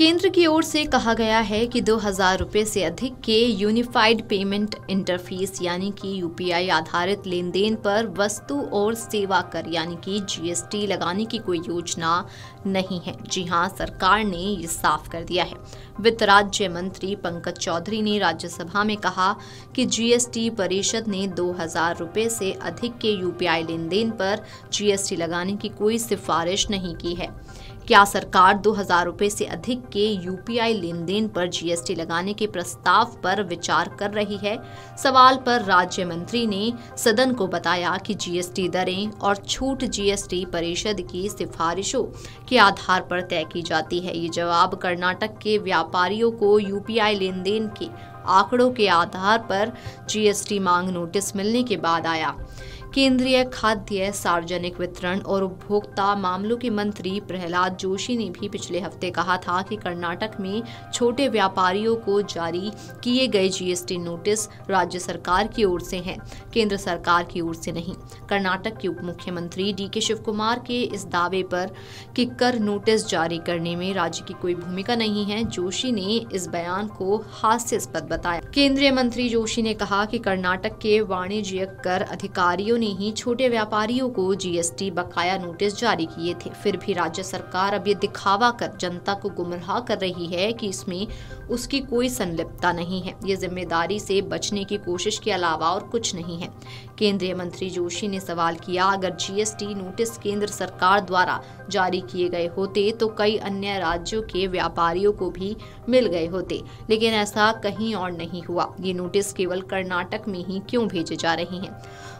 केंद्र की ओर से कहा गया है कि 2000 रुपए से अधिक के यूनिफाइड पेमेंट इंटरफेस यानी कि यूपीआई आधारित लेन देन पर वस्तु और सेवा कर यानी कि जीएसटी लगाने की कोई योजना नहीं है। जी हां, सरकार ने ये साफ कर दिया है। वित्त राज्य मंत्री पंकज चौधरी ने राज्यसभा में कहा कि जीएसटी परिषद ने 2000 रुपए से अधिक के यूपीआई लेन देन पर जीएसटी लगाने की कोई सिफारिश नहीं की है। क्या सरकार 2000 रुपए से अधिक के यूपीआई लेन देन पर जीएसटी लगाने के प्रस्ताव पर विचार कर रही है? सवाल पर राज्य मंत्री ने सदन को बताया कि जीएसटी दरें और छूट जीएसटी परिषद की सिफारिशों के आधार पर तय की जाती है। ये जवाब कर्नाटक के व्यापारियों को यूपीआई लेन देन के आंकड़ों के आधार पर जीएसटी मांग नोटिस मिलने के बाद आया। केंद्रीय खाद्य, सार्वजनिक वितरण और उपभोक्ता मामलों के मंत्री प्रहलाद जोशी ने भी पिछले हफ्ते कहा था कि कर्नाटक में छोटे व्यापारियों को जारी किए गए जीएसटी नोटिस राज्य सरकार की ओर से हैं, केंद्र सरकार की ओर से नहीं। कर्नाटक के उप मुख्यमंत्री डीके शिवकुमार के इस दावे पर कि कर नोटिस जारी करने में राज्य की कोई भूमिका नहीं है, जोशी ने इस बयान को हास्यास्पद बताया। केंद्रीय मंत्री जोशी ने कहा कि कर्नाटक के वाणिज्यिक कर अधिकारियों ने ही छोटे व्यापारियों को जीएसटी बकाया नोटिस जारी किए थे। फिर भी राज्य सरकार अब ये दिखावा कर जनता को गुमराह कर रही है कि इसमें उसकी कोई संलिप्तता नहीं है। ये जिम्मेदारी से बचने की कोशिश के अलावा और कुछ नहीं है। केंद्रीय मंत्री जोशी ने सवाल किया, अगर जीएसटी नोटिस केंद्र सरकार द्वारा जारी किए गए होते तो कई अन्य राज्यों के व्यापारियों को भी मिल गए होते, लेकिन ऐसा कहीं और नहीं हुआ। ये नोटिस केवल कर्नाटक में ही क्यों भेजे जा रहे हैं?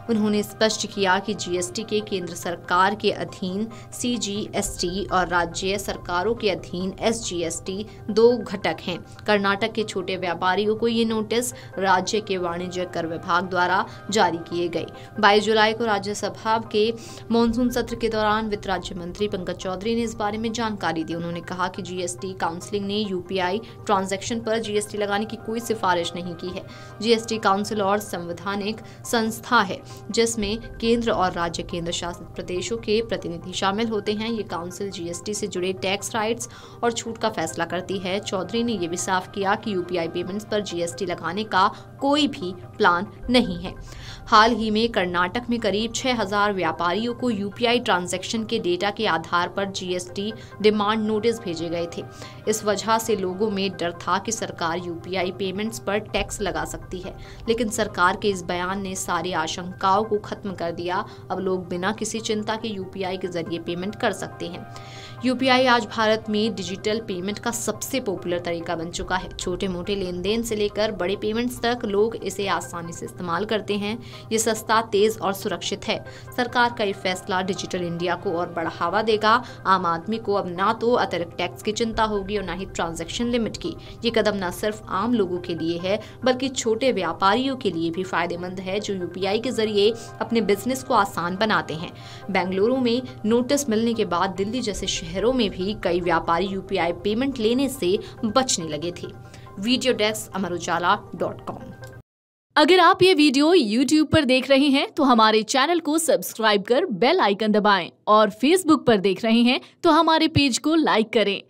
उन्होंने स्पष्ट किया कि जीएसटी के केंद्र सरकार के अधीन सीजीएसटी और राज्य सरकारों के अधीन एसजीएसटी दो घटक हैं। कर्नाटक के छोटे व्यापारियों को ये नोटिस राज्य के वाणिज्य कर विभाग द्वारा जारी किए गए। 22 जुलाई को राज्यसभा के मॉनसून सत्र के दौरान वित्त राज्य मंत्री पंकज चौधरी ने इस बारे में जानकारी दी। उन्होंने कहा कि जीएसटी काउंसिल ने यूपीआई ट्रांजैक्शन पर जीएसटी लगाने की कोई सिफारिश नहीं की है। जीएसटी काउंसिल और संवैधानिक संस्था है जिसमें केंद्र और राज्य केंद्र शासित प्रदेशों के प्रतिनिधि शामिल होते हैं। ये काउंसिल जीएसटी से जुड़े टैक्स राइट्स और छूट का फैसला करती है। चौधरी ने यह भी साफ किया कि यूपीआई पेमेंट्स पर जीएसटी लगाने का कोई भी प्लान नहीं है। हाल ही में कर्नाटक में करीब 6000 व्यापारियों को यूपीआई ट्रांजैक्शन के डेटा के आधार पर जीएसटी डिमांड नोटिस भेजे गए थे। इस वजह से लोगों में डर था कि सरकार यूपीआई पेमेंट्स पर टैक्स लगा सकती है, लेकिन सरकार के इस बयान ने सारी आशंकाओं को खत्म कर दिया। अब लोग बिना किसी चिंता के यूपीआई के जरिए पेमेंट कर सकते हैं। यूपीआई आज भारत में डिजिटल पेमेंट का सबसे पॉपुलर तरीका बन चुका है। छोटे मोटे लेन देन से लेकर बड़े पेमेंट्स तक लोग इसे आसानी से इस्तेमाल करते हैं। ये सस्ता, तेज और सुरक्षित है। सरकार का ये फैसला डिजिटल इंडिया को और बढ़ावा देगा। आम आदमी को अब ना तो अतिरिक्त टैक्स की चिंता होगी और ना ही ट्रांजैक्शन लिमिट की। ये कदम न सिर्फ आम लोगों के लिए है बल्कि छोटे व्यापारियों के लिए भी फायदेमंद है जो यूपीआई के जरिए अपने बिजनेस को आसान बनाते हैं। बेंगलुरु में नोटिस मिलने के बाद दिल्ली जैसे शहरों में भी कई व्यापारी यूपीआई पेमेंट लेने से बचने लगे थे। Video desk amarujala.com। अगर आप ये वीडियो YouTube पर देख रहे हैं तो हमारे चैनल को सब्सक्राइब कर बेल आइकन दबाएं और Facebook पर देख रहे हैं तो हमारे पेज को लाइक करें।